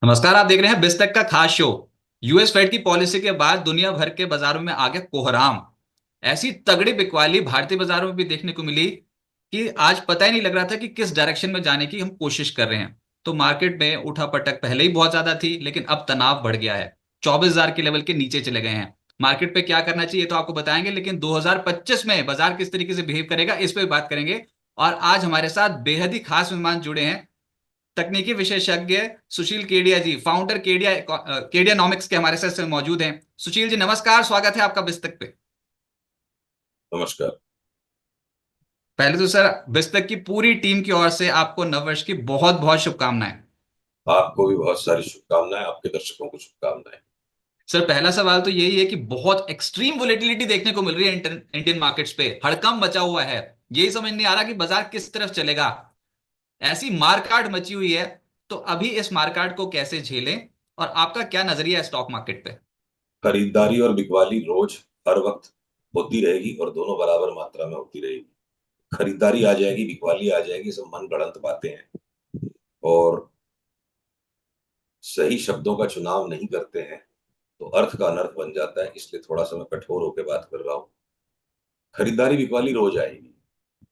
नमस्कार। आप देख रहे हैं बिस्तक का खास शो। यूएस फेड की पॉलिसी के बाद दुनिया भर के बाजारों में आ गया कोहराम। ऐसी तगड़ी बिकवाली भारतीय बाजारों में भी देखने को मिली कि आज पता ही नहीं लग रहा था कि किस डायरेक्शन में जाने की हम कोशिश कर रहे हैं। तो मार्केट में उठापटक पहले ही बहुत ज्यादा थी, लेकिन अब तनाव बढ़ गया है। 24,000 के लेवल के नीचे चले गए हैं। मार्केट पे क्या करना चाहिए तो आपको बताएंगे, लेकिन 2025 में बाजार किस तरीके से बिहेव करेगा इस पे भी बात करेंगे। और आज हमारे साथ बेहद ही खास मेहमान जुड़े हैं। तकनीकी विशेषज्ञ सुशील केडिया जी, फाउंडर केडियानॉमिक्स के हमारे साथ मौजूद हैं। सुशील जी नमस्कार, स्वागत है आपका बिस्तक पे। नमस्कार। पहले तो सर, बिस्तक की पूरी टीम की ओर से आपको नववर्ष की बहुत बहुत शुभकामनाएं। आपको भी बहुत सारी शुभकामनाएं, आपके दर्शकों को शुभकामनाएं। सर, पहला सवाल तो यही है कि बहुत एक्सट्रीम वोलेटिलिटी देखने को मिल रही है इंडियन मार्केट्स पे। हड़कंप मचा हुआ है। यही समझ नहीं आ रहा कि बाजार किस तरफ चलेगा। ऐसी मारकाट मची हुई है। तो अभी इस मारकाट को कैसे झेलें, और आपका क्या नजरिया है स्टॉक मार्केट पे? खरीदारी और बिकवाली रोज हर वक्त होती रहेगी और दोनों बराबर मात्रा में होती रहेगी। खरीदारी आ जाएगी, बिकवाली आ जाएगी, सब मन गढ़ंत बातें हैं और सही शब्दों का चुनाव नहीं करते हैं तो अर्थ का अनर्थ बन जाता है। इसलिए थोड़ा सा मैं कठोर होकर बात कर रहा हूँ। खरीदारी बिकवाली रोज आएगी।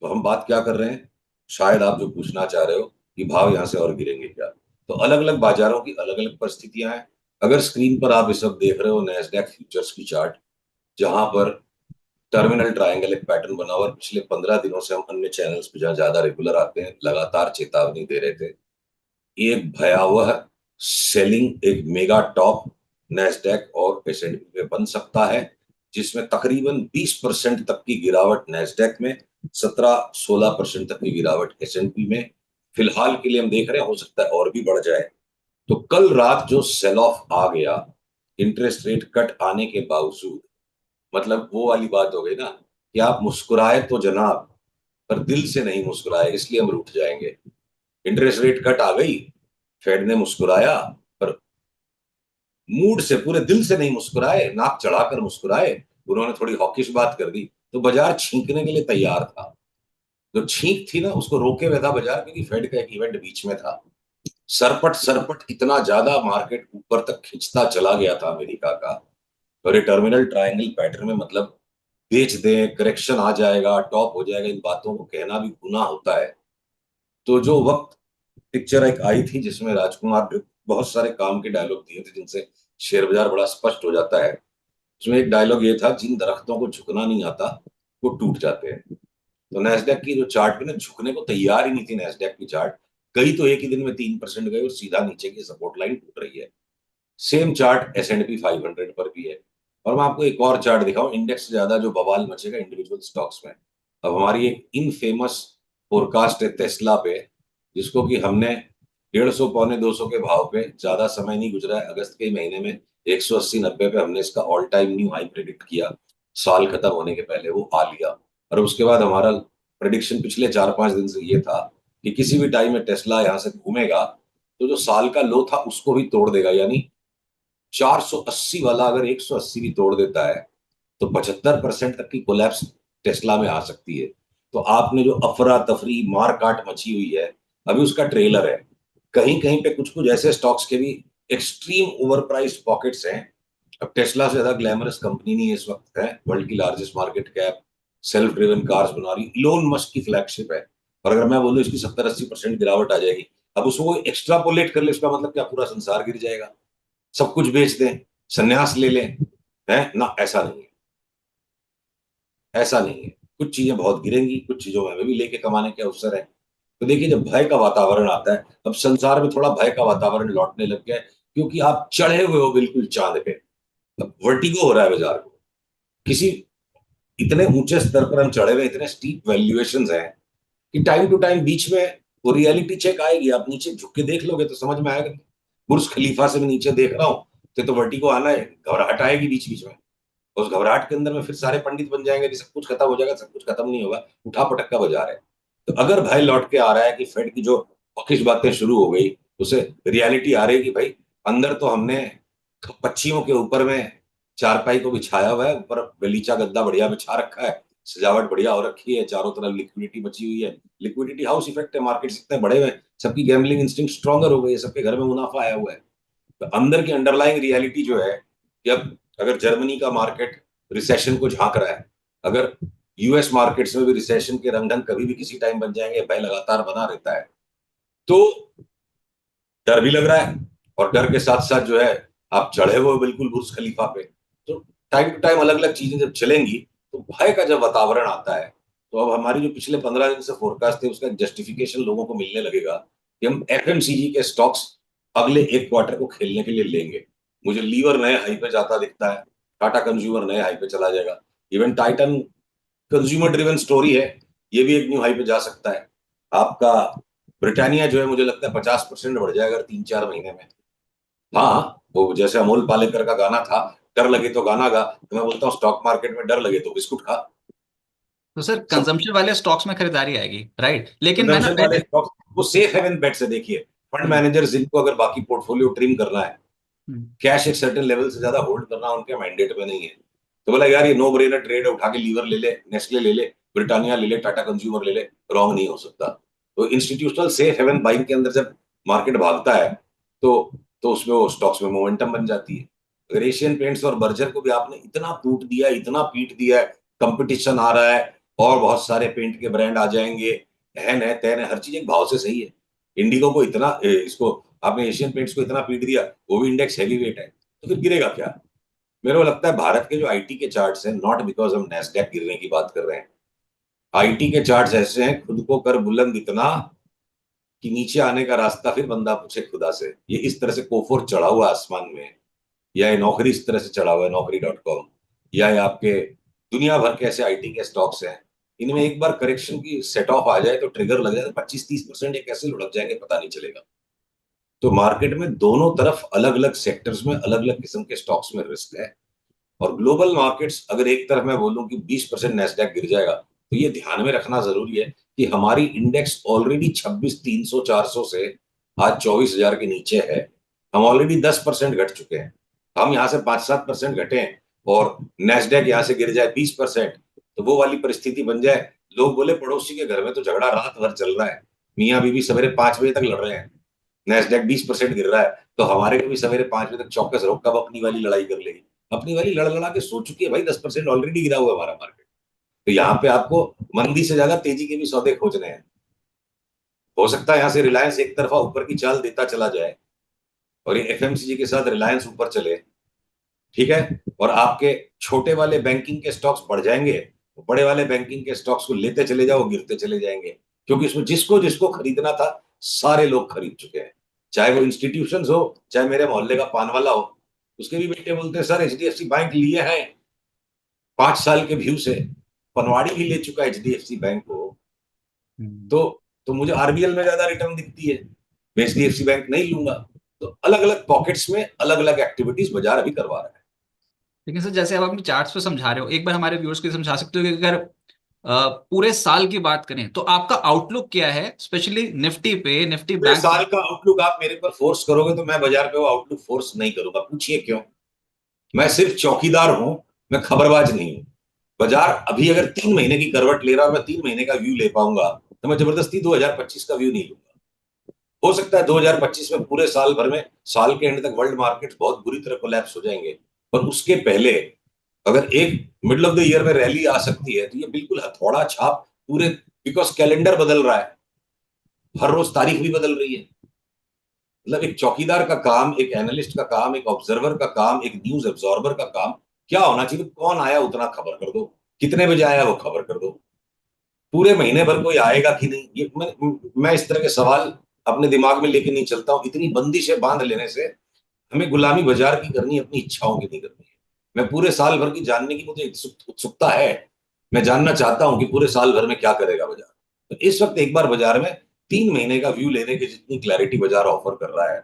तो हम बात क्या कर रहे हैं, शायद आप जो पूछना चाह रहे हो कि भाव यहां से और गिरेंगे क्या। तो अलग अलग बाजारों की अलग अलग परिस्थितियां हैं। अगर स्क्रीन पर आप ये सब देख रहे हो, नैस्डैक फ्यूचर्स की चार्ट, जहां पर टर्मिनल ट्रायंगल एक पैटर्न बना हुआ है। पिछले 15 दिनों से हम अन्य चैनल्स पे जहां ज्यादा रेगुलर आते हैं लगातार चेतावनी दे रहे थे। एक भयावह सेलिंग, एक मेगा टॉप नैस्डैक और एसएनपी में बन सकता है, जिसमें तकरीबन 20% तक की गिरावट नैस्डैक में, 17-16% तक की गिरावट एसएनपी में। फिलहाल के लिए हम देख रहे हैं, हो सकता है और भी बढ़ जाए। तो कल रात जो सेल ऑफ आ गया इंटरेस्ट रेट कट आने के बावजूद, मतलब वो वाली बात हो गई ना कि आप मुस्कुराए तो जनाब, पर दिल से नहीं मुस्कुराए, इसलिए हम रूठ जाएंगे। इंटरेस्ट रेट कट आ गई, फेड ने मुस्कुराया, पर मूड से, पूरे दिल से नहीं मुस्कुराए, नाक चढ़ाकर मुस्कुराए। उन्होंने थोड़ी हॉकिश बात कर दी तो बाजार छींकने के लिए तैयार था। जो छींक थी ना, उसको रोके हुए था बाजार, क्योंकि फेड का एक इवेंट बीच में था। सरपट सरपट इतना ज्यादा मार्केट ऊपर तक खिंचता चला गया था अमेरिका का। और ये टर्मिनल ट्रायंगल पैटर्न में, मतलब बेच दें, करेक्शन आ जाएगा, टॉप हो जाएगा, इन बातों को कहना भी गुनाह होता है। तो जो वक्त पिक्चर एक आई थी जिसमें राजकुमार ने बहुत सारे काम के डायलॉग दिए थे जिनसे शेयर बाजार बड़ा स्पष्ट हो जाता है। उसमें एक डायलॉग ये था, जिन दरख्तों को झुकना नहीं आता वो टूट जाते हैं। तो नैस्डैक की जो चार्ट पे ना, झुकने को तैयार ही नहीं थी नैस्डैक की चार्ट। गई तो एक ही दिन में 3% गई और सीधा नीचे की सपोर्ट लाइन टूट रही है। सेम चार्ट S&P 500 पर भी है। और मैं आपको एक और चार्ट दिखाऊं, इंडेक्स से ज्यादा जो बवाल मचेगा इंडिविजुअल स्टॉक्स में। अब हमारी एक इनफेमस फोरकास्ट है टेस्ला पे, जिसको कि हमने 150 पौने 200 के भाव पे, ज्यादा समय नहीं गुजरा है, अगस्त के महीने में 180-90 पे हमने इसका all time new high predict किया। साल खत्म होने के पहले वो आ लिया। और उसके बाद हमारा प्रेडिक्शन पिछले 4-5 दिन से ये था कि किसी भी टाइम में टेस्ला यहां से घूमेगा तो जो साल का लो था उसको भी तोड़ देगा। यानी 480 वाला अगर 180 भी तोड़ देता है तो 75% तक की कोलैप्स टेस्ला में आ सकती है। तो आपने जो अफरा तफरी मार काट मची हुई है, अभी उसका ट्रेलर है। कहीं कहीं पे कुछ कुछ ऐसे स्टॉक्स के भी एक्सट्रीम ओवर प्राइस पॉकेट्स हैं। अब टेस्ला से ज्यादा ग्लैमरस कंपनी नहीं है इस वक्त, है वर्ल्ड की largest market cap, self driven cars बना रही, इलोन मस्क की फ्लैगशिप है। और अगर मैं बोलूं इसकी 70-80% गिरावट आ जाएगी, अब उसको एक्स्ट्रापोलेट कर ले, उसका मतलब क्या पूरा संसार गिर जाएगा, सब कुछ बेच दें, संन्यास ले लें? है ना, ऐसा नहीं है। ऐसा नहीं है। कुछ चीजें बहुत गिरेंगी, कुछ चीजों में भी लेके कमाने के अवसर है। तो देखिए, जब भय का वातावरण आता है, अब संसार में थोड़ा भय का वातावरण लौटने लग गया है, क्योंकि आप चढ़े हुए हो बिल्कुल चांद पे। अब वर्टिगो हो रहा है बाजार को। किसी इतने ऊंचे स्तर पर हम चढ़े हुए, इतने स्टीप वैल्यूएशंस हैं कि टाइम टू टाइम बीच में वो रियलिटी चेक आएगी। आप नीचे झुक के देख लोगे तो समझ में आएगा। बुर्ज खलीफा से मैं नीचे देख रहा हूँ तो वर्टिगो आना है, घबराहट आएगी बीच बीच में। उस घबराहट के अंदर में फिर सारे पंडित बन जाएंगे कि सब कुछ खत्म हो जाएगा, सब कुछ खत्म नहीं होगा, उठा पटक का बाजार है। तो अगर भय लौट के आ रहा है कि फेड की जो हॉकिश बातें शुरू हो गई, उसे रियलिटी आ रही है कि भाई अंदर तो हमने पच्चियों के ऊपर में चारपाई को बिछाया हुआ है, ऊपर गलीचा गद्दा बढ़िया बिछा रखा है, सजावट बढ़िया हो रखी है, चारों तरफ लिक्विडिटी बची हुई है। लिक्विडिटी हाउस इफेक्ट है, मार्केट इतने बड़े हुए हैं, सबकी गैम्बलिंग इंस्टिंक्ट स्ट्रॉन्गर हो गई है, सबके घर में मुनाफा आया हुआ है। तो अंदर की अंडरलाइंग रियलिटी जो है कि अब अगर जर्मनी का मार्केट रिसेशन को झांक रहा है, अगर यूएस मार्केट्स में भी रिसेशन के रंगढंग कभी भी किसी टाइम बन जाएंगे, भय लगातार बना रहता है, तो डर भी लग रहा है। और डर के साथ साथ जो है आप चढ़े हुए बिल्कुल बुर्ज खलीफा पे, तो टाइम टू टाइम अलग अलग चीजें जब चलेंगी तो भय का जब वातावरण आता है, तो अब हमारी जो पिछले 15 दिन से फोरकास्ट थे उसका जस्टिफिकेशन लोगों को मिलने लगेगा कि हम एफएमसीजी के स्टॉक्स अगले एक क्वार्टर को खेलने के लिए लेंगे। मुझे लीवर नए हाई पे जाता दिखता है, टाटा कंज्यूमर नए हाई पे चला जाएगा, even Titan consumer driven story है, ये भी एक न्यू हाई पे जा सकता है। आपका ब्रिटानिया जो है मुझे लगता है 50% बढ़ जाएगा 3-4 महीने में। हाँ, वो जैसे अमोल पालेकर का गाना था, डर लगे तो गाना गा, तो मैं बोलता हूँ स्टॉक मार्केट में डर लगे तो बिस्कुट खा। तो सर सब कंजम्पशन वाले स्टॉक्स में खरीदारी आएगी, राइट? लेकिन मैं ना कंजम्पशन वाले पहले। स्टॉक्स वो सेफ हेवन बेट से देखिए। फंड हम्म। मैनेजर जिनको अगर बाकी पोर्टफोलियो ट्रिम करना है, हम्म। कैश एक सर्टेन लेवल से ज्यादा होल्ड करना उनके मैंडेट में नहीं है, तो बोला यार ये नो ब्रेनर ट्रेड है, उठा के लीवर ले ले, नेस्ले ले ले, ब्रिटानिया ले ले, टाटा कंज्यूमर ले ले, रॉन्ग नहीं हो सकता। तो इंस्टीट्यूशनल सेफ हेवन बाइंग के अंदर जब मार्केट भागता है, तो तो उसमें वो स्टॉक्स में मोमेंटम बन जाती है। अगर एशियन पेंट्स और बर्जर को भी आपने इतना टूट दिया, इतना पीट दिया है, कंपटीशन आ रहा है और बहुत सारे पेंट के ब्रांड आ जाएंगे, हैन है तैन है, हर चीज एक भाव से सही है। इंडिगो को इतना इसको आपने एशियन पेंट्स को इतना पीट दिया, वो भी इंडेक्स हैवी वेट है, तो फिर गिरेगा क्या? मेरे को लगता है भारत के जो आईटी के चार्ट्स हैं, नॉट बिकॉज हम नैस्डैक गिरने की बात कर रहे हैं, आईटी के चार्ट्स ऐसे हैं खुद को कर बुलंद इतना कि नीचे आने का रास्ता फिर बंदा पूछे खुदा से। ये इस तरह से कोफोर चढ़ा हुआ आसमान में, या ये नौकरी इस तरह से चढ़ा हुआ है नौकरी.com, या ये आपके दुनिया भर के ऐसे आईटी के स्टॉक्स हैं, इनमें एक बार करेक्शन की सेट ऑफ आ जाए तो ट्रिगर लग जाए तो 25-30% ये कैसे लुढ़क जाएंगे पता नहीं चलेगा। तो मार्केट में दोनों तरफ अलग अलग सेक्टर्स में अलग अलग किस्म के स्टॉक्स में रिस्क है। और ग्लोबल मार्केट्स अगर एक तरफ मैं बोलूं कि 20% नेस्डैक गिर जाएगा, तो ये ध्यान में रखना जरूरी है कि हमारी इंडेक्स ऑलरेडी 26,300-400 से आज 24,000 के नीचे है। हम ऑलरेडी 10% घट चुके हैं। हम यहाँ से 5-7% घटे हैं और नेस्डैक यहाँ से गिर जाए 20%, तो वो वाली परिस्थिति बन जाए, लोग बोले पड़ोसी के घर में तो झगड़ा रात भर चल रहा है, मियाँ बीवी सवेरे 5 बजे तक लड़ रहे हैं, नेस्डैक 20% गिर रहा है, तो हमारे को भी सवेरे 5 बजे तक चौकस रहो, कब अपनी वाली लड़ाई कर लेगी। अपनी वाली लड़ लड़ा के सो चुकी है भाई, 10% ऑलरेडी गिरा हुआ है हमारा मार्केट। तो यहाँ पे आपको मंदी से ज्यादा तेजी के भी सौदे खोजने हैं। हो सकता है यहाँ से रिलायंस एक तरफा ऊपर की चाल देता चला जाए और ये एफएमसीजी के साथ रिलायंस ऊपर चले, ठीक है, और आपके छोटे वाले बैंकिंग के स्टॉक्स बढ़ जाएंगे, बड़े वाले बैंकिंग के स्टॉक्स को लेते चले जाओ, गिरते चले जाएंगे, क्योंकि इसमें जिसको जिसको खरीदना था सारे लोग खरीद चुके हैं। चाहे वो इंस्टीट्यूशन हो, चाहे मेरे मोहल्ले का पान वाला हो, उसके भी बेटे बोलते हैं सर एचडीएफसी बैंक लिए हैं 5 साल के व्यू से, पनवाड़ी भी ले चुका है एचडीएफसी बैंक को, हम्म। तो तो मुझे आरबीएल में ज्यादा रिटर्न दिखती है, मैं एचडीएफसी बैंक नहीं लूंगा। तो अलग अलग पॉकेट्स में अलग अलग एक्टिविटीज बाजार अभी करवा रहा है। लेकिन सर जैसे आप अपने चार्ट्स पे समझा रहे हो, एक बार हमारे व्यूअर्स को ये समझा सकते हो कि अगर पूरे साल की बात करें तो आपका आउटलुक क्या है, स्पेशली निफ्टी पे, निफ्टी पूरे बैंक साल निफ्टी। का आउटलुक आप मेरे पर फोर्स करोगे तो मैं बाजार पे वो आउटलुक फोर्स नहीं करूंगा, पूछिए क्यों? मैं सिर्फ चौकीदार हूं, मैं खबरबाज नहीं हूं। बाजार अभी अगर 3 महीने की करवट ले रहा है, मैं 3 महीने का व्यू ले पाऊंगा, तो मैं जबरदस्ती 2025 का व्यू नहीं लूंगा। हो सकता है 2025 में पूरे साल भर में, साल के एंड तक वर्ल्ड मार्केट्स बहुत बुरी तरह कोलैप्स हो जाएंगे, पर उसके पहले अगर एक मिडिल ऑफ द ईयर में रैली आ सकती है तो ये बिल्कुल हथौड़ा छाप पूरे, बिकॉज कैलेंडर बदल रहा है, हर रोज तारीख भी बदल रही है। मतलब एक चौकीदार का काम, एक एनालिस्ट का काम, एक ऑब्जर्वर का काम, एक न्यूज एब्जॉर्बर का काम क्या होना चाहिए? कौन आया उतना खबर कर दो, कितने बजे आया वो खबर कर दो, पूरे महीने भर कोई आएगा कि नहीं, ये मैं इस तरह के सवाल अपने दिमाग में लेके नहीं चलता हूँ। इतनी बंदिशें बांध लेने से हमें गुलामी बाजार की करनी है, अपनी इच्छाओं की नहीं करनी है। मैं पूरे साल भर की जानने की मुझे उत्सुकता है, मैं जानना चाहता हूं कि पूरे साल भर में क्या करेगा बाजार। तो इस वक्त एक बार बाजार में 3 महीने का व्यू लेने की जितनी क्लैरिटी बाजार ऑफर कर रहा है,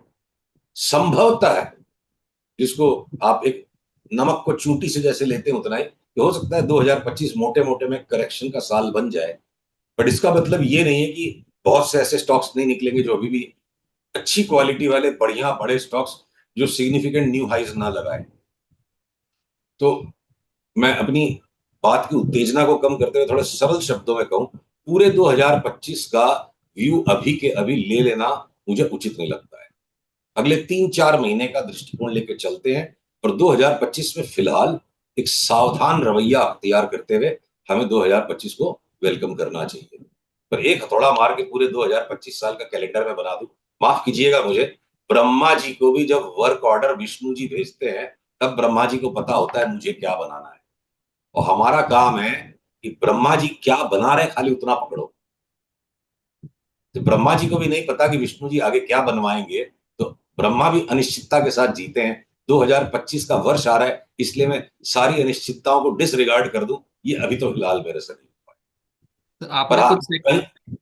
संभवतः है जिसको आप एक नमक को चूंटी से जैसे लेते हैं उतना ही, कि हो सकता है 2025 मोटे मोटे में करेक्शन का साल बन जाए। बट इसका मतलब ये नहीं है कि बहुत से ऐसे स्टॉक्स नहीं निकलेंगे जो अभी भी अच्छी क्वालिटी वाले बढ़िया बड़े स्टॉक्स जो सिग्निफिकेंट न्यू हाइज ना लगाए। तो मैं अपनी बात की उत्तेजना को कम करते हुए थोड़े सरल शब्दों में कहूं, पूरे 2025 का व्यू अभी के अभी ले लेना मुझे उचित नहीं लगता है। अगले 3-4 महीने का दृष्टिकोण लेके चलते हैं और 2025 में फिलहाल एक सावधान रवैया अख्तियार करते हुए हमें 2025 को वेलकम करना चाहिए। पर एक हथौड़ा मार के पूरे 2025 साल का कैलेंडर में बना दूं, माफ कीजिएगा मुझे, ब्रह्मा जी को भी जब वर्क ऑर्डर विष्णु जी भेजते हैं तब ब्रह्मा जी को पता होता है मुझे क्या बनाना है, और हमारा काम है कि ब्रह्मा जी क्या बना रहे खाली उतना पकड़ो। तो ब्रह्मा जी को भी नहीं पता कि विष्णु जी आगे क्या बनवाएंगे, तो ब्रह्मा भी अनिश्चितता के साथ जीते हैं। 2025 का वर्ष आ रहा है, इसलिए मैं सारी अनिश्चितताओं को डिसरिगार्ड कर दूं, ये अभी तो फिलहाल मेरे से नहीं हुआ है। तो पर आपने हाँ, कुछ कहीं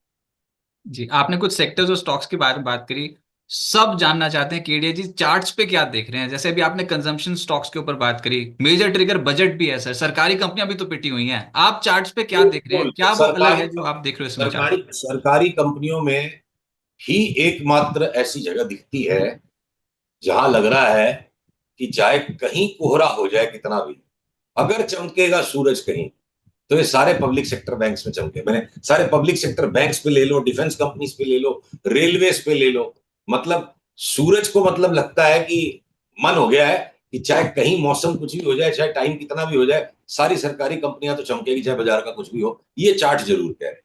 जी, आपने कुछ सेक्टर्स और स्टॉक्स के बारे में बात करी। सब जानना चाहते हैं केडिया जी, चार्ट्स पे क्या देख रहे हैं। जैसे अभी आपने कंजम्पशन स्टॉक्स के ऊपर बात करी, मेजर ट्रिगर बजट भी है सर, सरकारी कंपनियां भी तो पिटी हुई हैं। आप चार्ट्स पे क्या देख रहे हैं, बिल्कुल क्या वो अलग सरकारी है जो आप देख रहे हो इसमें चार्ट? सरकारी सरकारी कंपनियों में ही एकमात्र ऐसी जगह दिखती है जहां लग रहा है कि चाहे कहीं कोहरा हो जाए कितना भी, अगर चमकेगा सूरज कहीं, तो ये सारे पब्लिक सेक्टर बैंक्स में चमके। मैंने सारे पब्लिक सेक्टर बैंक्स पे ले लो, डिफेंस कंपनीज पे ले लो, रेलवेज पे ले लो, मतलब सूरज को मतलब लगता है कि मन हो गया है कि चाहे कहीं मौसम कुछ भी हो जाए, चाहे टाइम कितना भी हो जाए, सारी सरकारी कंपनियां तो चमकेगी, चाहे बाजार का कुछ भी हो। ये चार्ट जरूर कह रहे हैं,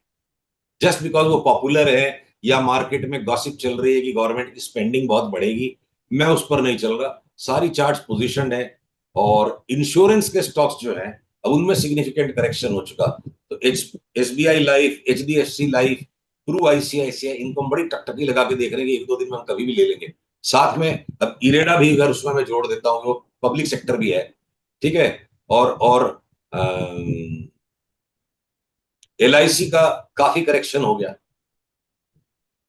जस्ट बिकॉज वो पॉपुलर है या मार्केट में गॉसिप चल रही है कि गवर्नमेंट की स्पेंडिंग बहुत बढ़ेगी, मैं उस पर नहीं चल रहा। सारी चार्ट्स पोजीशन है। और इंश्योरेंस के स्टॉक्स जो हैं, अब उनमें सिग्निफिकेंट करेक्शन हो चुका, तो SBI life, HDFC life, Pru ICICI, इनको हम बड़ी टकटकी लगा के देख रहे हैं कि 1-2 दिन में हम कभी भी ले लेंगे। साथ में अब इरेडा भी अगर उसमें मैं जोड़ देता हूँ, वो पब्लिक सेक्टर भी है, ठीक है। और एलआईसी का काफी करेक्शन हो गया,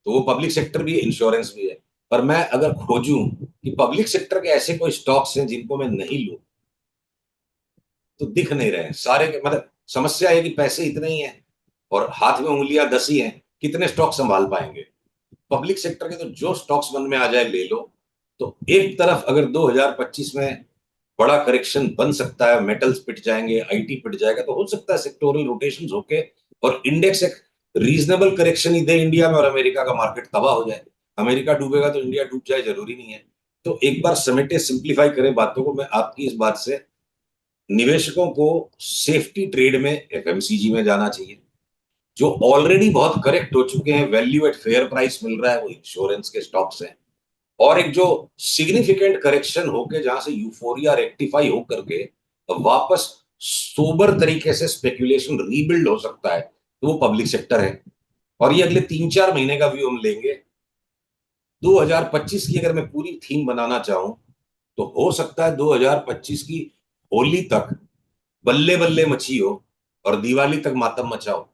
तो वो पब्लिक सेक्टर भी है, इंश्योरेंस भी है। पर मैं अगर खोजूं कि पब्लिक सेक्टर के ऐसे कोई स्टॉक्स हैं जिनको मैं नहीं लूं, तो दिख नहीं रहे हैं सारे के। मतलब समस्या है कि पैसे इतने ही हैं और हाथ में उंगलियां 10 ही हैं, कितने स्टॉक संभाल पाएंगे। पब्लिक सेक्टर के तो जो स्टॉक्स मन में आ जाए ले लो। तो एक तरफ अगर 2025 में बड़ा करेक्शन बन सकता है, मेटल्स पिट जाएंगे, आईटी पिट जाएगा, तो हो सकता है सेक्टोरल रोटेशन होके और इंडेक्स एक रीजनेबल करेक्शन ही दे इंडिया में, और अमेरिका का मार्केट तबाह हो जाए। अमेरिका डूबेगा तो इंडिया डूब जाए, जरूरी नहीं है। तो एक बार समेटे, सिंप्लीफाई करें बातों को, मैं आपकी इस बात से, निवेशकों को सेफ्टी ट्रेड में एफएमसीजी में जाना चाहिए। जो ऑलरेडी बहुत करेक्ट हो चुके हैं, वैल्यू एट फेयर प्राइस मिल रहा है, वो इंश्योरेंस के स्टॉक्स हैं। और एक जो सिग्निफिकेंट करेक्शन होके जहां से यूफोरिया रेक्टिफाई होकर के वापस सोबर तरीके से स्पेकुलेशन रीबिल्ड हो सकता है, तो वो पब्लिक सेक्टर है। और ये अगले 3-4 महीने का व्यू हम लेंगे। 2025 की अगर मैं पूरी थीम बनाना चाहूं, तो हो सकता है 2025 की होली तक बल्ले बल्ले मची हो और दिवाली तक मातम मचा हो।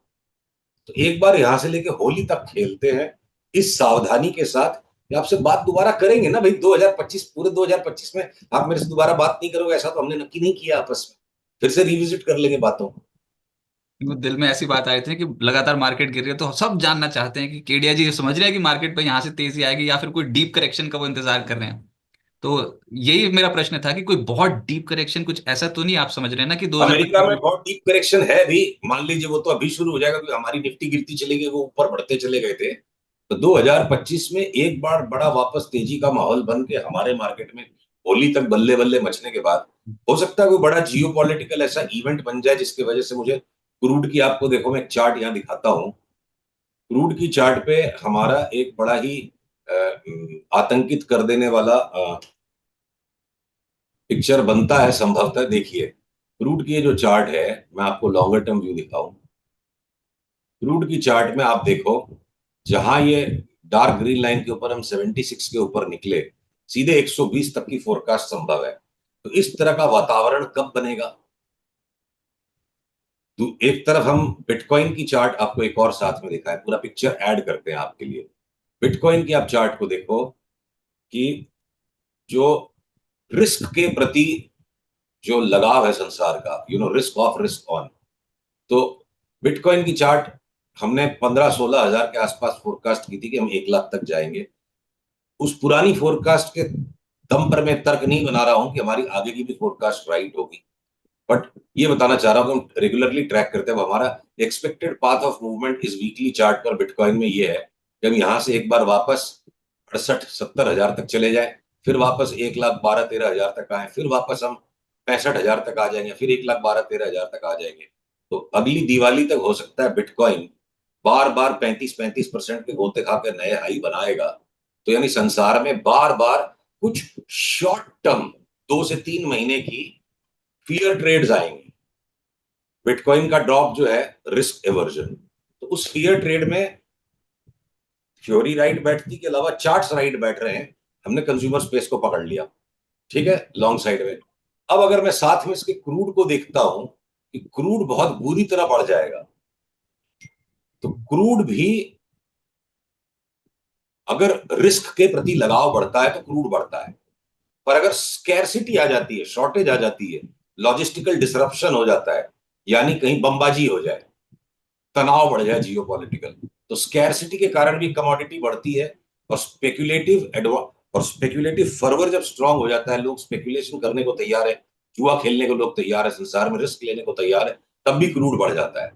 तो एक बार यहां से लेके होली तक खेलते हैं, इस सावधानी के साथ कि आपसे बात दोबारा करेंगे ना भाई। 2025, पूरे 2025 में आप मेरे से दोबारा बात नहीं करोगे, ऐसा तो हमने नक्की नहीं किया आपस में। फिर से रिविजिट कर लेंगे बातों को। वो दिल में ऐसी बात आई थी कि लगातार मार्केट गिर रही है, तो सब जानना चाहते हैं कि केडिया जी समझ रहे हैं कि मार्केट पे यहाँ से तेजी आएगी या फिर कोई डीप करेक्शन का वो इंतजार कर रहे हैं। तो यही मेरा प्रश्न था कि कोई बहुत डीप करेक्शन कुछ ऐसा तो नहीं आप समझ रहे हैं ना कि अमेरिका 2025 में में। बहुत डीप करेक्शन है भी, मान लीजिए वो तो अभी शुरू हो जाएगा, क्योंकि हमारी निफ्टी गिरती चली गई, वो ऊपर बढ़ते चले गए थे। तो 2025 में एक बार बड़ा वापस तेजी का माहौल बन के हमारे मार्केट में होली तक बल्ले बल्ले मचने के बाद, हो सकता है कोई बड़ा जियो पॉलिटिकल ऐसा इवेंट बन जाए जिसकी वजह से मुझे क्रूड की, आपको देखो मैं एक चार्ट यहाँ दिखाता हूँ। क्रूड की चार्ट पे हमारा एक बड़ा ही आतंकित कर देने वाला पिक्चर बनता है संभवतः। देखिए क्रूड की ये जो चार्ट है, मैं आपको लॉन्गर टर्म व्यू दिखाऊं। क्रूड की चार्ट में आप देखो, जहां ये डार्क ग्रीन लाइन के ऊपर हम 76 के ऊपर निकले, सीधे 120 तक की फोरकास्ट संभव है। तो इस तरह का वातावरण कब बनेगा? तो एक तरफ हम बिटकॉइन की चार्ट आपको एक और साथ में दिखाए, पूरा पिक्चर ऐड करते हैं आपके लिए। बिटकॉइन की आप चार्ट को देखो कि जो रिस्क के प्रति जो लगाव है संसार का, रिस्क ऑफ, रिस्क ऑन। तो बिटकॉइन की चार्ट हमने 15-16 हजार के आसपास फोरकास्ट की थी कि हम 1 लाख तक जाएंगे। उस पुरानी फोरकास्ट के दम पर मैं तर्क नहीं बना रहा हूं कि हमारी आगे की भी फोरकास्ट राइट होगी, बट ये बताना चाह रहा हूं कि हम रेगुलरली ट्रैक करते हैं। हमारा एक्सपेक्टेड पाथ ऑफ मूवमेंट इस वीकली चार्ट पर बिटकॉइन में ये है कि हम यहां से एक बार वापस 68-70 हजार तक चले जाए, फिर वापस 1,12,13,000 तक आए, फिर वापस हम 65,000 तक आ जाएंगे, फिर 1,12,13,000 तक आ जाएंगे। तो अगली दिवाली तक हो सकता है बिटकॉइन बार बार 35-35% के गोते खाकर नए हाई बनाएगा। तो यानी संसार में बार बार कुछ शॉर्ट टर्म 2 से 3 महीने की फियर ट्रेड्स आएंगी। बिटकॉइन का ड्रॉप जो है रिस्क एवर्जन, तो उस फियर ट्रेड में थ्योरी राइट बैठती के अलावा चार्ट्स राइट बैठ रहे हैं। हमने कंज्यूमर स्पेस को पकड़ लिया, ठीक है, लॉन्ग साइड में। अब अगर मैं साथ में इसके क्रूड को देखता हूं कि क्रूड बहुत बुरी तरह बढ़ जाएगा, तो क्रूड भी अगर रिस्क के प्रति लगाव बढ़ता है तो क्रूड बढ़ता है। पर अगर स्कैरसिटी आ जाती है, शॉर्टेज आ जाती है, लॉजिस्टिकल डिसरप्शन हो जाता है, यानी कहीं बमबाजी हो जाए, तनाव बढ़ जाए जियो पॉलिटिकल, तो स्कैरसिटी के कारण भी कमोडिटी बढ़ती है। और स्पेक्युलेटिव फर्वर जब स्ट्रांग हो जाता है, लोग स्पेक्युलेशन करने को तैयार है, जुआ खेलने को लोग तैयार है, संसार में रिस्क लेने को तैयार है, तब भी क्रूड बढ़ जाता है।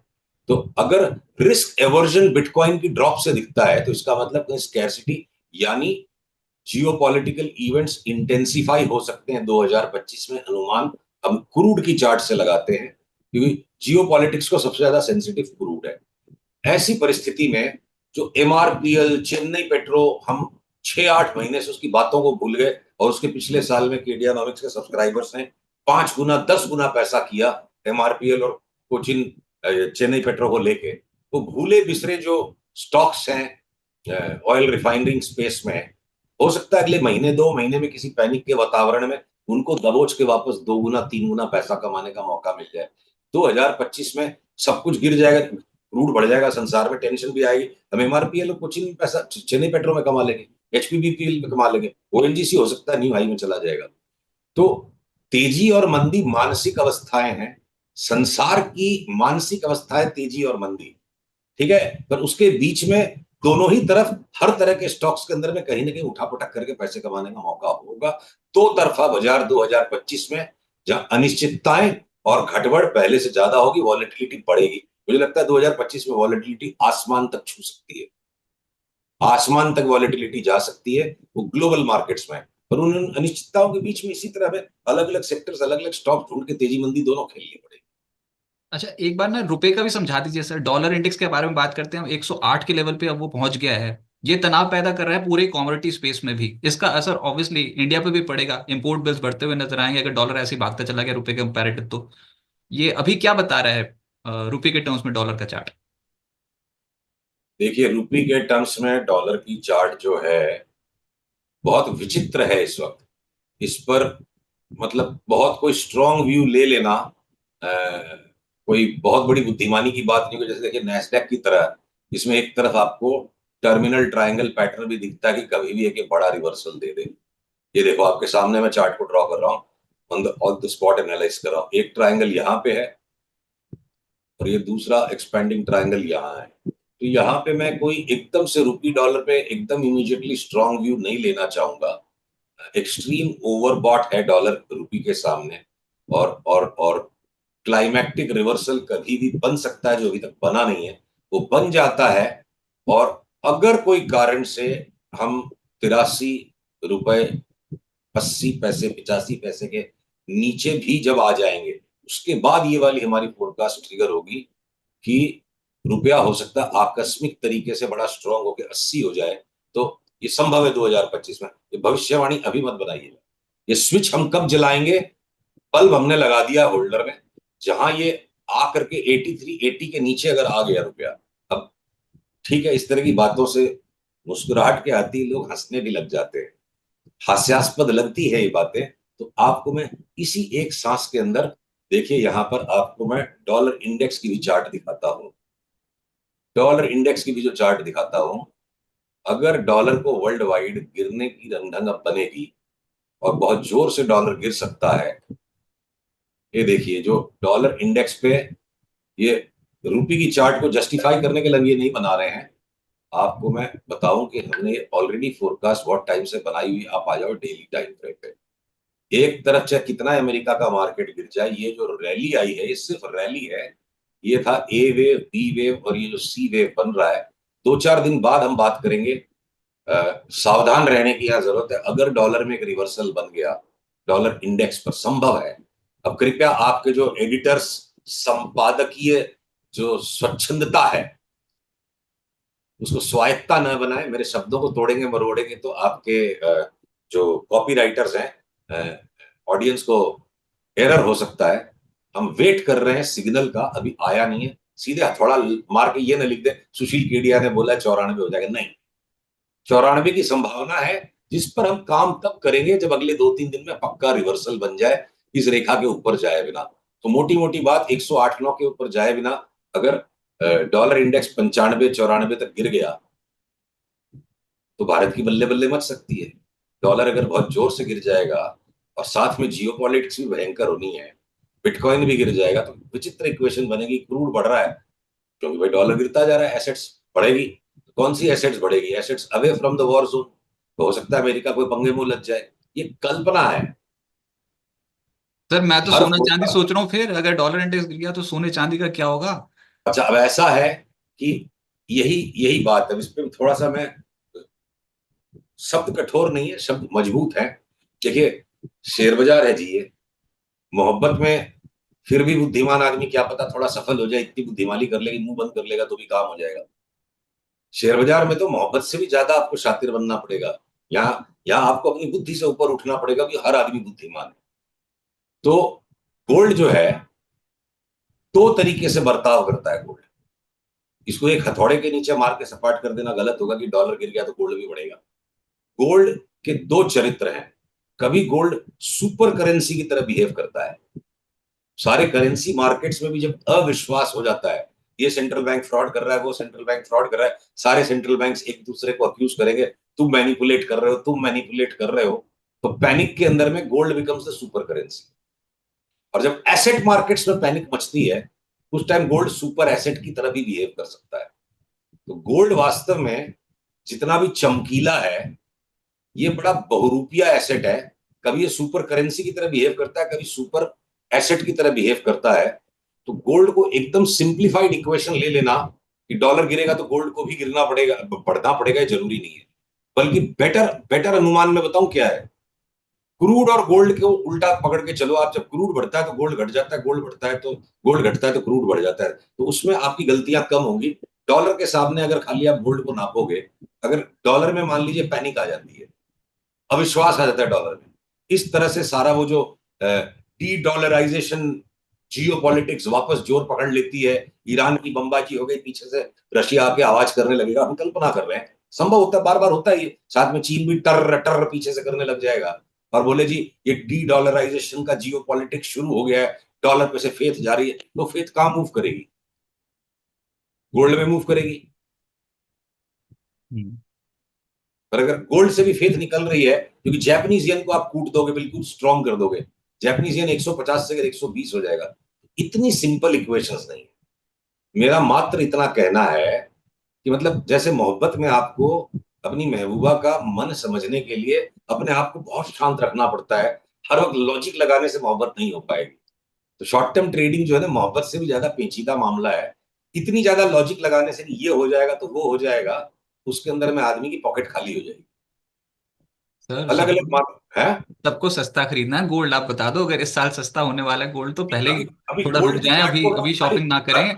तो अगर रिस्क एवर्जन बिटकॉइन की ड्रॉप से दिखता है तो इसका मतलब कहीं स्कैरसिटी यानी जियो पॉलिटिकल इवेंट्स इंटेंसिफाई हो सकते हैं 2025 में, अनुमान हम क्रूड की चार्ट से लगाते हैं, क्योंकि जियो पॉलिटिक्स को सबसे ज्यादा सेंसिटिव क्रूड है। ऐसी परिस्थिति में जो एमआरपीएल, चेन्नई पेट्रो, हम 6-8 महीने से उसकी बातों को भूल गए, और उसके पिछले साल में केडियानॉमिक्स के सब्सक्राइबर्स ने 5 गुना 10 गुना पैसा किया एमआरपीएल और कोचिन चेन्नई पेट्रो को लेके। वो भूले बिसरे जो स्टॉक्स हैं ऑयल रिफाइनरिंग स्पेस में, हो सकता है अगले महीने 2 महीने में किसी पैनिक के वातावरण में उनको दबोच के वापस 2 गुना 3 गुना पैसा कमाने का मौका मिल जाए। 2025 में सब कुछ गिर जाएगा, क्रूड बढ़ जाएगा, संसार में टेंशन भी आएगी, हम एमआरपीएल कुछ ही पैसा चेन्नई पेट्रो में कमा लेंगे, एचपीबीपीएल में कमा लेंगे, ओएनजीसी हो सकता है न्यू हाई में चला जाएगा। तो तेजी और मंदी मानसिक अवस्थाएं हैं, संसार की मानसिक अवस्थाएं तेजी और मंदी, ठीक है। पर उसके बीच में दोनों ही तरफ हर तरह के स्टॉक्स के अंदर में कहीं ना कहीं उठापटक करके पैसे कमाने का मौका होगा। दो तरफा बाजार 2025 में, जहां अनिश्चितताएं और घटबड़ पहले से ज्यादा होगी, वॉलेटिलिटी बढ़ेगी। मुझे लगता है 2025 में वॉलेटिलिटी आसमान तक छू सकती है, आसमान तक वॉलेटिलिटी जा सकती है वो ग्लोबल मार्केट्स में। पर उन अनिश्चितताओं के बीच में इसी तरह में अलग अलग सेक्टर्स, अलग अलग स्टॉक ढूंढ के तेजी मंदी दोनों खेलनी पड़ेगी। अच्छा, एक बार ना रुपए का भी समझा दीजिए सर। डॉलर इंडेक्स के बारे में बात करते हैं, 108 के लेवल पे अब वो पहुंच गया है। ये तनाव पैदा कर रहा है पूरे कमोडिटी स्पेस में भी। इसका असर ऑब्वियसली इंडिया पे भी पड़ेगा, इंपोर्ट बिल्स बढ़ते हुए नजर आएंगे अगर डॉलर ऐसे ही भागता चला गया रुपए के कंपैरेटिव तो। ये अभी क्या बता रहा है रुपए के टर्म्स में डॉलर का चार्ट? देखिए, रुपये के टर्म्स में डॉलर की चार्ट जो है बहुत विचित्र है इस वक्त। इस पर मतलब बहुत कोई स्ट्रांग व्यू ले लेना कोई बहुत बड़ी बुद्धिमानी की बात नहीं हो। जैसे देखिए नैस्डैक की तरह, इसमें एक तरफ आपको टर्मिनल ट्रायंगल पैटर्न भी दिखता है कि कभी भी एक बड़ा रिवर्सल दे दे। ये देखो आपके सामने मैं चार्ट को ड्रॉ कर रहा हूँ, ऑन द स्पॉट एनालाइज कर रहा हूँ। एक ट्रायंगल यहाँ पे है और ये दूसरा एक्सपेंडिंग ट्रायंगल यहाँ है। तो यहाँ पे मैं कोई एकदम से रुपी डॉलर पे एकदम इमीडिएटली स्ट्रांग व्यू नहीं लेना चाहूंगा। एक्सट्रीम ओवरबॉट है डॉलर रुपी के सामने, और क्लाइमैक्टिक रिवर्सल कभी भी बन सकता है, जो अभी तक बना नहीं है वो बन जाता है। और अगर कोई कारण से हम 83 रुपए 80 पैसे 85 पैसे के नीचे भी जब आ जाएंगे, उसके बाद ये वाली हमारी फोरकास्ट ट्रिगर होगी कि रुपया हो सकता है आकस्मिक तरीके से बड़ा स्ट्रांग होकर 80 हो जाए। तो ये संभव है 2025 में। ये भविष्यवाणी अभी मत बनाइएगा। ये स्विच हम कब जलाएंगे, बल्ब हमने लगा दिया होल्डर में, जहां ये आ करके 83-80 के नीचे अगर आ गया रुपया, अब ठीक है, इस तरह की बातों से मुस्कुराहट के आती लोग हंसने भी लग जाते हैं, हास्यास्पद लगती है ये बातें। तो आपको मैं इसी एक सांस के अंदर, देखिए यहां पर आपको मैं डॉलर इंडेक्स की भी चार्ट दिखाता हूं, डॉलर इंडेक्स की भी जो चार्ट दिखाता हूं। अगर डॉलर को वर्ल्ड वाइड गिरने की रंधन अब बनेगी और बहुत जोर से डॉलर गिर सकता है, ये देखिए जो डॉलर इंडेक्स पे, ये रुपी की चार्ट को जस्टिफाई करने के लिए ये नहीं बना रहे हैं। आपको मैं बताऊं कि हमने ऑलरेडी फोरकास्ट बहुत टाइम से बनाई हुई, आप आ जाओ डेली टाइम फ्रेम पे। एक तरफ चाहे कितना अमेरिका का मार्केट गिर जाए, ये जो रैली आई है ये सिर्फ रैली है। ये था ए वेव, बी वेव और ये जो सी वेव बन रहा है। 2-4 दिन बाद हम बात करेंगे सावधान रहने की यहाँ जरूरत है। अगर डॉलर में एक रिवर्सल बन गया डॉलर इंडेक्स पर, संभव है। अब कृपया आपके जो एडिटर्स, संपादकीय जो स्वच्छंदता है उसको स्वायत्ता न बनाए। मेरे शब्दों को तोड़ेंगे मरोड़ेंगे तो आपके जो कॉपी राइटर्स हैं, ऑडियंस को एरर हो सकता है। हम वेट कर रहे हैं सिग्नल का, अभी आया नहीं है। सीधे हथौड़ा मार के ये ना लिख दे सुशील केडिया ने बोला 94 हो जाएगा, नहीं। 94 की संभावना है, जिस पर हम काम तब करेंगे जब अगले 2-3 दिन में पक्का रिवर्सल बन जाए, इस रेखा के ऊपर जाए बिना। तो मोटी मोटी बात, 108-9 के ऊपर जाए बिना अगर डॉलर इंडेक्स 95-94 तक गिर गया तो भारत की बल्ले बल्ले मच सकती है। डॉलर अगर बहुत जोर से गिर जाएगा और साथ में जियो पॉलिटिक्स भी भयंकर होनी है, बिटकॉइन भी गिर जाएगा, तो विचित्र इक्वेशन बनेगी। क्रूड बढ़ रहा है क्योंकि भाई डॉलर गिरता जा रहा है, एसेट्स बढ़ेगी। तो कौन सी एसेट्स बढ़ेगी? Assets away from the war zone. तो हो सकता है अमेरिका कोई पंगे मुंह लग जाए। ये कल्पना है। सर मैं तो हर सोना चांदी फोरकास्ट। सोच रहा हूँ, फिर अगर डॉलर इंडेक्स गिर गया तो सोने चांदी का क्या होगा? अच्छा, अब ऐसा है कि यही यही बात है। इस पे थोड़ा सा मैं, शब्द कठोर नहीं है, शब्द मजबूत है। देखिए, शेयर बाजार है जी ये। मोहब्बत में फिर भी बुद्धिमान आदमी क्या पता थोड़ा सफल हो जाए, इतनी बुद्धिमानी कर लेगी, मुंह बंद कर लेगा तो भी काम हो जाएगा। शेयर बाजार में तो मोहब्बत से भी ज्यादा आपको शातिर बनना पड़ेगा। यहाँ आपको अपनी बुद्धि से ऊपर उठना पड़ेगा कि हर आदमी बुद्धिमान है। तो गोल्ड जो है, दो तरीके से बर्ताव करता है गोल्ड। इसको एक हथौड़े के नीचे मार के सपाट कर देना गलत होगा कि डॉलर गिर गया तो गोल्ड भी बढ़ेगा। गोल्ड के दो चरित्र हैं। कभी गोल्ड सुपर करेंसी की तरह बिहेव करता है। सारे करेंसी मार्केट्स में भी जब अविश्वास हो जाता है, ये सेंट्रल बैंक फ्रॉड कर रहा है, वो सेंट्रल बैंक फ्रॉड कर रहा है, सारे सेंट्रल बैंक्स एक दूसरे को अक्यूज करेंगे, तुम मैनिपुलेट कर रहे हो, तुम मैनिपुलेट कर रहे हो, तो पैनिक के अंदर में gold becomes the super currency. और जब एसेट मार्केट्स में पैनिक मचती है, उस टाइम गोल्ड सुपर एसेट की तरह भी बिहेव कर सकता है। तो गोल्ड वास्तव में जितना भी चमकीला है, ये बड़ा बहुरूपिया एसेट है। कभी ये सुपर करेंसी की तरह बिहेव करता है, कभी सुपर एसेट की तरह बिहेव करता है। तो गोल्ड को एकदम सिंप्लीफाइड इक्वेशन ले लेना कि डॉलर गिरेगा तो गोल्ड को भी गिरना पड़ेगा, बढ़ना पड़ेगा, जरूरी नहीं है। बल्कि बेटर बेटर अनुमान में बताऊं क्या है, क्रूड और गोल्ड को उल्टा पकड़ के चलो आप। जब क्रूड बढ़ता है तो गोल्ड घट जाता है, गोल्ड बढ़ता है तो गोल्ड घटता है, तो क्रूड बढ़ जाता है। तो उसमें आपकी गलतियां कम होंगी। डॉलर के सामने अगर खाली आप गोल्ड को नापोगे, अगर डॉलर में मान लीजिए पैनिक आ जाती है, अविश्वास आ जाता है डॉलर में, इस तरह से सारा वो जो डी डॉलराइजेशन, जियो पॉलिटिक्स वापस जोर पकड़ लेती है, ईरान की बमबाजी हो गई, पीछे से रशिया आके आवाज करने लगेगा। हम कल्पना कर रहे हैं, संभव होता है, बार बार होता है ये। साथ में चीन भी टर टर पीछे से करने लग जाएगा और बोले जी ये डी डॉलराइजेशन का जियो पॉलिटिक्स शुरू हो गया है, डॉलर पे से फेथ जा रही है। तो फेथ कहां मूव करेगी? गोल्ड में मूव करेगी। हम्म। पर अगर गोल्ड से भी फेथ निकल रही है, क्योंकि जैपनीज येन को आप कूट दोगे, बिल्कुल स्ट्रॉन्ग कर दोगे, जैपनीज येन 150 से अगर 120 हो जाएगा। इतनी सिंपल इक्वेशंस नहीं है। मेरा मात्र इतना कहना है कि मतलब जैसे मोहब्बत में आपको अपनी महबूबा का मन समझने के लिए अपने आप को बहुत शांत रखना पड़ता है। हर वक्त लॉजिक लगाने से मोहब्बत नहीं हो पाएगी। तो शॉर्ट टर्म ट्रेडिंग जो है ना, मोहब्बत से भी ज्यादा पेचीदा मामला है। इतनी ज्यादा लॉजिक लगाने से कि ये हो जाएगा तो वो हो जाएगा, उसके अंदर में आदमी की पॉकेट खाली हो जाएगी। सर अलग अलग है। सबको सस्ता खरीदना है गोल्ड, आप बता दो अगर इस साल सस्ता होने वाला है गोल्ड तो पहले ही अभी अभी थोड़ा रुक गोल्ड की जाएं, चार्ट अभी को, अभी अरे शॉपिंग ना करें।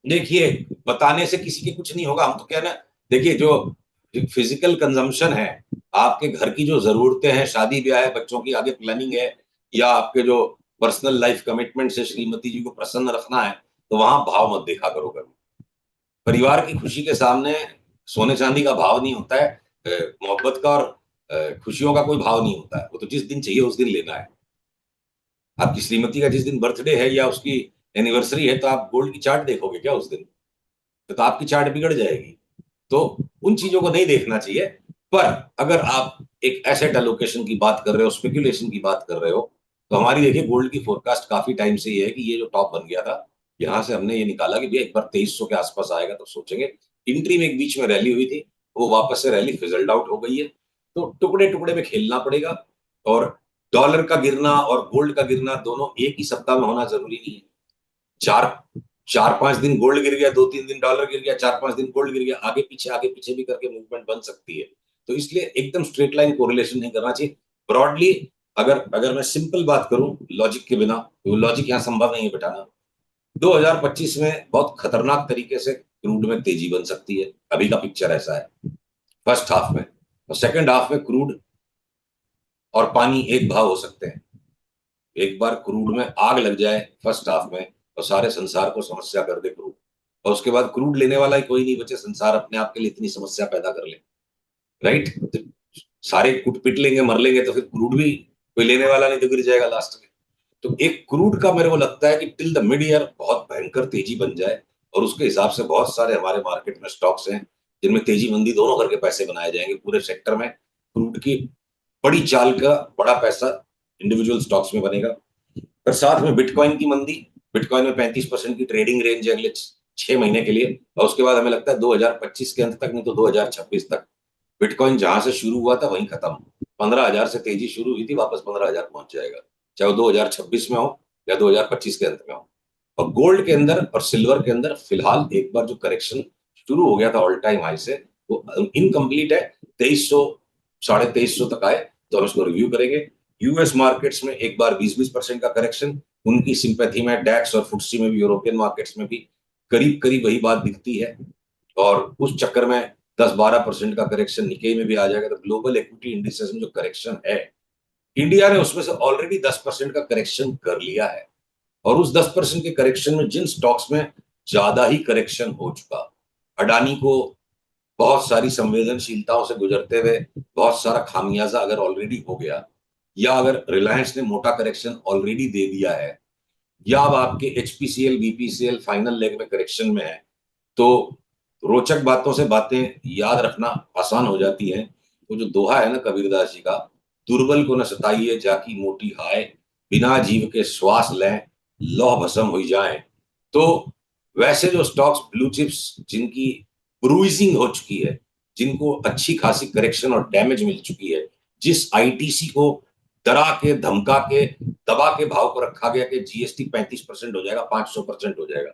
देखिए, बताने से किसी के कुछ नहीं होगा। हम तो क्या ना, देखिए जो फिजिकल कंजम्पशन है, आपके घर की जो जरूरतें हैं, शादी ब्याह है, बच्चों की आगे प्लानिंग है, या आपके जो पर्सनल लाइफ कमिटमेंट से श्रीमती जी को प्रसन्न रखना है, तो वहां भाव मत देखा करो कभी। परिवार की खुशी के सामने सोने चांदी का भाव नहीं होता है। मोहब्बत का और खुशियों का कोई भाव नहीं होता है। वो तो जिस दिन चाहिए उस दिन लेना है। आपकी श्रीमती का जिस दिन बर्थडे है या उसकी एनिवर्सरी है, तो आप गोल्ड की चार्ट देखोगे क्या उस दिन? तो आपकी चार्ट बिगड़ जाएगी। तो उन चीजों को नहीं देखना चाहिए। पर अगर आप एक एसेट एलोकेशन की बात कर रहे हो, स्पेकुलेशन की बात कर रहे हो, तो हमारी देखिए गोल्ड की फोरकास्ट काफी टाइम से ये है कि ये जो टॉप बन गया था, यहां से हमने ये निकाला कि भैया एक बार 2300 के आसपास आएगा तो सोचेंगे। इंट्री में एक बीच में रैली हुई थी, वो वापस से रैली फिजल्ड आउट हो गई है। तो टुकड़े टुकड़े में खेलना पड़ेगा। और डॉलर का गिरना और गोल्ड का गिरना दोनों एक ही सप्ताह में होना जरूरी नहीं है। चार 4-5 दिन गोल्ड गिर गया, 2-3 दिन डॉलर गिर गया, 4-5 दिन गोल्ड गिर गया, आगे पीछे भी करके मूवमेंट बन सकती है। तो इसलिए एकदम स्ट्रेट लाइन कोरिलेशन नहीं करना चाहिए। ब्रॉडली अगर अगर मैं सिंपल बात करूं लॉजिक के बिना, तो लॉजिक यहाँ संभव नहीं है बिठाना। 2025 में बहुत खतरनाक तरीके से क्रूड में तेजी बन सकती है, अभी का पिक्चर ऐसा है फर्स्ट हाफ में। और सेकंड हाफ में क्रूड और पानी एक भाव हो सकते हैं। एक बार क्रूड में आग लग जाए फर्स्ट हाफ में, और सारे संसार को समस्या कर दे क्रूड, और उसके बाद क्रूड लेने वाला ही कोई नहीं बचे, संसार अपने आप के लिए इतनी समस्या पैदा कर ले, राइट? तो सारे कुट पिट लेंगे, मर लेंगे, तो फिर क्रूड भी कोई लेने वाला नहीं, तो गिर जाएगा लास्ट में। तो एक क्रूड का मेरे को लगता है कि टिल द मिड ईयर बहुत भयंकर तेजी बन जाए, और उसके हिसाब से बहुत सारे हमारे मार्केट में स्टॉक्स हैं जिनमें तेजी मंदी दोनों करके पैसे बनाए जाएंगे पूरे सेक्टर में। क्रूड की बड़ी चाल का बड़ा पैसा इंडिविजुअल स्टॉक्स में बनेगा। पर साथ में बिटकॉइन की मंदी, बिटकॉइन में 35% की ट्रेडिंग रेंज है अगले 6 महीने के लिए, और उसके बाद हमें लगता है 2025 के अंत तक, नहीं तो 2026 तक बिटकॉइन जहां से शुरू हुआ था वहीं खत्म। 15,000 से तेजी शुरू हुई थी, वापस 15,000 पहुंच जाएगा, चाहे वो 2026 में हो या 2025 के अंत में हो। और गोल्ड के अंदर और सिल्वर के अंदर फिलहाल एक बार जो करेक्शन शुरू हो गया था ऑल टाइम हाई से, वो इनकम्प्लीट है। 2300, 2350 तक आए तो हम इसको रिव्यू करेंगे। यूएस मार्केट्स में एक बार 20-20% का करेक्शन, उनकी सिंपैथी में डैक्स और फुटसी में भी, यूरोपियन मार्केट्स में भी करीब करीब वही बात दिखती है। और उस चक्कर में 10-12% का करेक्शन निकेई में भी आ जाएगा। तो ग्लोबल इक्विटी इंडिसेस में जो करेक्शन है, इंडिया ने उसमें से ऑलरेडी 10% का करेक्शन कर लिया है। और उस 10% के करेक्शन में जिन स्टॉक्स में ज्यादा ही करेक्शन हो चुका, अडानी को बहुत सारी संवेदनशीलताओं से गुजरते हुए बहुत सारा खामियाजा अगर ऑलरेडी हो गया, या अगर रिलायंस ने मोटा करेक्शन ऑलरेडी दे दिया है, या अब आपके एचपीसीएल बीपीसीएल फाइनल लेग में करेक्शन में है, तो रोचक बातों से बातें याद रखना आसान हो जाती है। तो जो दोहा है ना कबीरदास जी का, दुर्बल को न सताइए जाकी मोटी हाय, बिना जीव के श्वास लें लौह भस्म हो जाए। तो वैसे जो स्टॉक्स ब्लू चिप्स जिनकी ब्रूइजिंग हो चुकी है, जिनको अच्छी खासी करेक्शन और डैमेज मिल चुकी है, जिस आईटीसी को डरा के धमका के दबा के भाव को रखा गया कि जीएसटी 35% हो जाएगा, 500% हो जाएगा।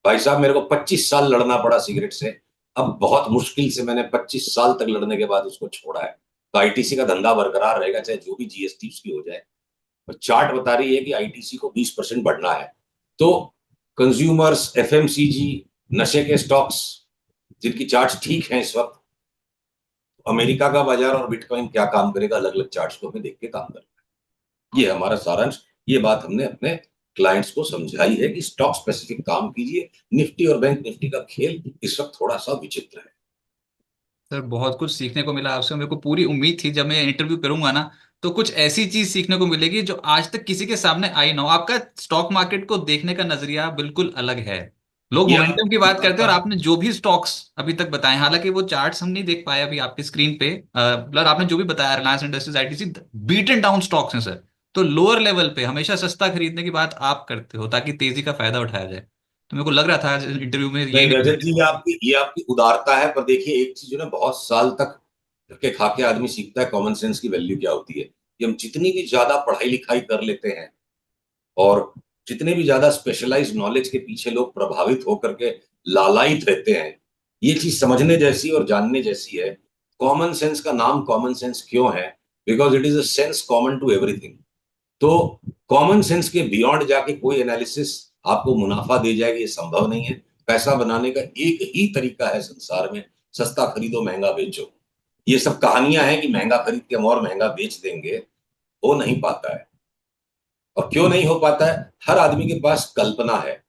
भाई साहब मेरे को 25 साल लड़ना पड़ा सिगरेट से, अब बहुत मुश्किल से मैंने 25 साल तक लड़ने के बाद उसको छोड़ा है। तो आईटीसी का धंधा बरकरार रहेगा, चाहे जो भी जीएसटी उसकी हो जाए। और चार्ट बता रही है कि आईटीसी को 20% बढ़ना है। तो कंज्यूमर्स, एफएमसीजी, नशे के स्टॉक्स जिनकी चार्ट्स ठीक हैं इस वक्त, अमेरिका का बाजार और बिटकॉइन क्या काम करेगा, अलग अलग चार्ट्स को हमें देख के काम करना है। ये हमारा सारांश। ये बात हमने अपने क्लाइंट्स को समझाई है कि स्टॉक स्पेसिफिक काम कीजिए। निफ्टी और बैंक निफ्टी का खेल इस वक्त थोड़ा सा विचित्र है। सर बहुत कुछ सीखने को मिला आपसे। मेरे को पूरी उम्मीद थी जब मैं इंटरव्यू करूंगा ना, तो कुछ ऐसी चीज सीखने को मिलेगी जो आज तक किसी के सामने आई ना हो। आपका स्टॉक मार्केट को देखने का नजरिया बिल्कुल अलग है। लोग ये मोमेंटम की बात करते हैं, और आपका आपने जो भी स्टॉक्स अभी तक बताए, हालांकि वो चार्ट्स हम नहीं देख पाए अभी आपकी स्क्रीन पे, मतलब आपने जो भी बताया Reliance industries, ITC, beaten down stocks हैं सर। तो लोअर लेवल पे हमेशा सस्ता खरीदने की बात आप करते हो ताकि तेजी का फायदा उठाया जाए। तो मेरे को लग रहा था इंटरव्यू में ये नहीं नहीं। रजत जी, ये आपकी उदारता है। पर देखिए एक चीज जो ना बहुत साल तक धक्के खा के आदमी सीखता है, कॉमन सेंस की वैल्यू क्या होती है। कि हम जितनी भी ज्यादा पढ़ाई लिखाई कर लेते हैं, और जितने भी ज्यादा स्पेशलाइज्ड नॉलेज के पीछे लोग प्रभावित होकर के लालायित रहते हैं, ये चीज समझने जैसी और जानने जैसी है। कॉमन सेंस का नाम कॉमन सेंस क्यों है? Because it is a sense common to everything. तो कॉमन सेंस के बियॉन्ड जाके कोई एनालिसिस आपको मुनाफा दे जाएगा, ये संभव नहीं है। पैसा बनाने का एक ही तरीका है संसार में, सस्ता खरीदो महंगा बेचो। ये सब कहानियां हैं कि महंगा खरीद के हम और महंगा बेच देंगे, हो नहीं पाता है। और क्यों नहीं हो पाता है? हर आदमी के पास कल्पना है,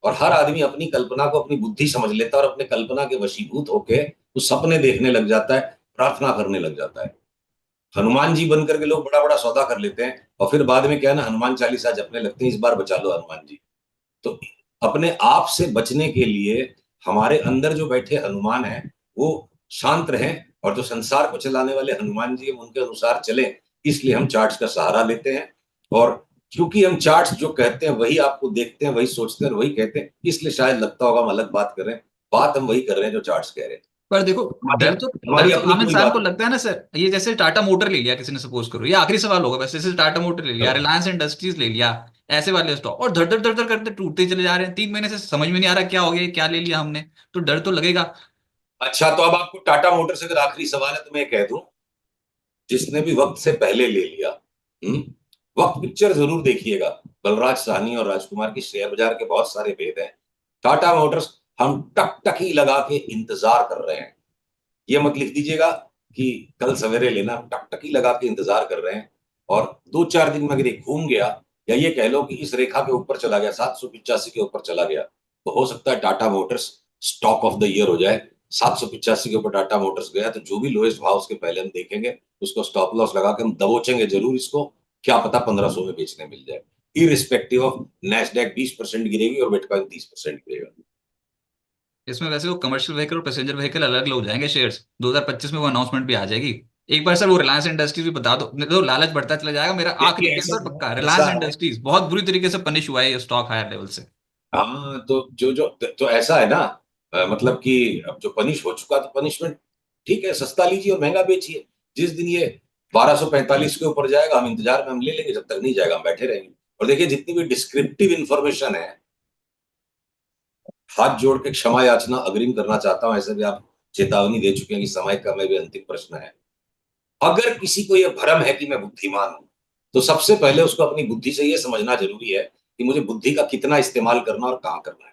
और हर आदमी अपनी कल्पना को अपनी बुद्धि समझ लेता है, और अपने कल्पना के वशीभूत होके वो सपने देखने लग जाता है, प्रार्थना करने लग जाता है। हनुमान जी बन करके लोग बड़ा बड़ा सौदा कर लेते हैं, और फिर बाद में क्या है ना, हनुमान चालीसा जपने लगते हैं, इस बार बचा लो हनुमान जी। तो अपने आप से बचने के लिए हमारे अंदर जो बैठे हनुमान हैं वो शांत रहें, और जो संसार को चलाने वाले हनुमान जी हम उनके अनुसार चलें। इसलिए हम चार्ट्स का सहारा लेते हैं। और क्योंकि हम चार्ट्स जो कहते हैं वही आपको देखते हैं, वही सोचते हैं और वही कहते हैं, इसलिए शायद लगता होगा हम अलग बात कर रहे हैं। बात हम वही कर रहे हैं जो चार्ट्स कह रहे हैं। पर देखो, हमारी डर हमारी तो अपनी आम कोई इंसान बात को नहीं। लगता है ना सर। ये जैसे टाटा मोटर ले लिया किसी ने, सपोज करो, ये आखिरी सवाल होगा वैसे, जैसे टाटा मोटर ले लिया, चलो, रिलायंस इंडस्ट्रीज ले लिया, ऐसे वाले स्टॉक, और धड़ धड़ धड़ धड़ करते टूटते ही चले जा रहे हैं, 3 महीने से समझ में नहीं आ रहा क्या हो गया, क्या ले लिया हमने। तो डर तो लगेगा। अच्छा तो अब आपको टाटा मोटर्स अगर आखिरी सवाल है तो मैं कह दूं, जिसने भी वक्त से पहले ले लिया, हम्म, वक्त पिक्चर जरूर देखिएगा। बलराज साहनी और राजकुमार की शेयर बाजार के बहुत सारे भेद हैं। टाटा मोटर्स हम टकटकी लगा के इंतजार कर रहे हैं। ये मत लिख दीजिएगा कि कल सवेरे लेना, हम टकटकी लगा के इंतजार कर रहे हैं। और 2-4 दिन में अगर ये घूम गया, या ये कह लो कि इस रेखा के ऊपर चला गया, 785 के ऊपर चला गया, तो हो सकता है Tata Motors stock of the year हो जाए। 785 के ऊपर टाटा मोटर्स गया तो जो भी लोएस्ट भाव उसके पहले हम देखेंगे, उसको स्टॉप लॉस लगा के हम दबोचेंगे जरूर इसको। क्या पता 1500 में बेचने मिल जाए, इरिस्पेक्टिव ऑफ नैस्डैक 20% गिरेगी और बिटकॉइन 30% गिरेगा। इसमें वैसे वो कमर्शियल व्हीकल और पैसेंजर व्हीकल अलग अलग हो जाएंगे शेयर्स, 2025 में वो अनाउंसमेंट भी आ जाएगी। एक बार सर वो रिलायंस इंडस्ट्रीज भी बता दो, नहीं तो लालच बढ़ता चला जाएगा मेरा। आखिरी देखिए ऐसा कैंसर पक्का है, ऐसा रिलायंस है। इंडस्ट्रीज बहुत बुरी तरीके से पनिश हुआ है ये स्टॉक हायर लेवल से। हाँ तो जो जो तो ऐसा है ना, मतलब कि अब जो पनिश हो चुका तो पनिशमेंट ठीक है, सस्ता लीजिए और महंगा बेचिए। जिस दिन ये 1245 के ऊपर जाएगा, हम इंतजार में हम ले लेंगे, जब तक नहीं जाएगा हम बैठे रहेंगे। और देखिए जितनी भी डिस्क्रिप्टिव इंफॉर्मेशन है, हाथ जोड़ के क्षमा याचना अग्रिम करना चाहता हूं, ऐसे भी आप चेतावनी दे चुके हैं कि समय का में भी अंतिम प्रश्न है। अगर किसी को यह भ्रम है कि मैं बुद्धिमान हूं, तो सबसे पहले उसको अपनी बुद्धि से यह समझना जरूरी है कि मुझे बुद्धि का कितना इस्तेमाल करना और कहाँ करना है।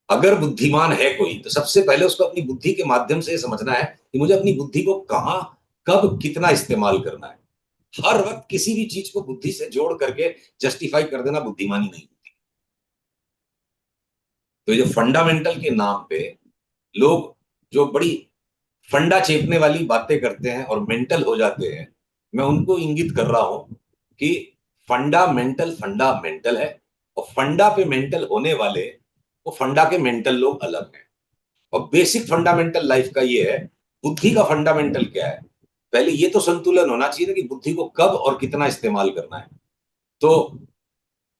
अगर बुद्धिमान है कोई, तो सबसे पहले उसको अपनी बुद्धि के माध्यम से समझना है कि मुझे अपनी बुद्धि को कहां, कब, कितना इस्तेमाल करना है। हर वक्त किसी भी चीज को बुद्धि से जोड़ करके जस्टिफाई कर देना बुद्धिमानी नहीं होती। तो ये फंडामेंटल के नाम पे लोग जो बड़ी फंडा चेपने वाली बातें करते हैं और मेंटल हो जाते हैं, मैं उनको इंगित कर रहा हूं कि फंडामेंटल फंडामेंटल है, और फंडा पे मेंटल होने वाले वो फंडा के मेंटल लोग अलग हैं। और बेसिक फंडामेंटल लाइफ का ये है, बुद्धि का फंडामेंटल क्या है। पहले ये तो संतुलन होना चाहिए ना कि बुद्धि को कब और कितना इस्तेमाल करना है। तो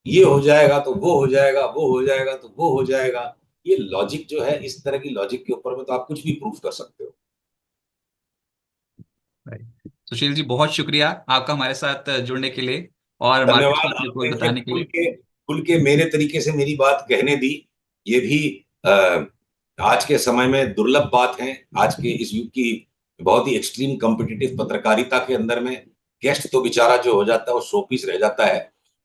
ये हो जाएगा तो वो हो जाएगा, वो हो जाएगा तो वो हो जाएगा। ये लॉजिक जो है, इस तरह की लॉजिक के ऊपर में तो आप कुछ भी प्रूफ कर सकते हो। Right. सुशील जी, बहुत शुक्रिया आपका हमारे साथ जुड़ने के लिए और मार्केट धन्यवाद, के अपने आपने कोल इतने बताने के लिए। खुल के मेरे तरीके से मेरी बात कहने दी। ये भी आज के समय में दुर्लभ बात है। आज के इस युग की बहुत ही एक्सट्रीम कॉम्पिटिटिव पत्रकारिता के अंदर में गेस्ट तो बेचारा जो हो जाता है वो शो पीस रह जाता है।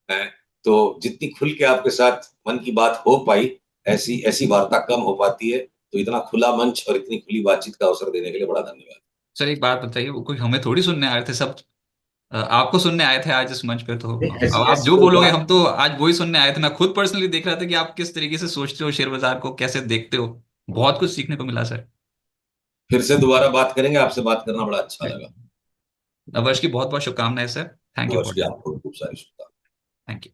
अ, तो जितनी खुल के आपके साथ मन की बात हो पाई, ऐसी ऐसी वार्ता कम हो पाती है। तो इतना खुला मंच और इतनी खुली बातचीत का अवसर देने के लिए बड़ा धन्यवाद। सर एक बात बताइए, वो कोई हमें थोड़ी सुनने आए थे सब, आपको सुनने आए थे आज इस मंच पे, तो अब ऐसी आप ऐसी जो कोई बोलोगे बात, हम तो आज वही सुनने आए थे। मैं खुद पर्सनली देख रहा था कि आप किस तरीके से सोचते हो, शेयर बाजार को कैसे देखते हो। बहुत कुछ सीखने को मिला सर। फिर से दोबारा बात करेंगे, आपसे बात करना बड़ा अच्छा लगा। नववर्ष की बहुत बहुत शुभकामनाएं सर। थैंक यू वर्ष फॉर की दैट। आपको खूब सारी शुभकामनाएं। Thank you.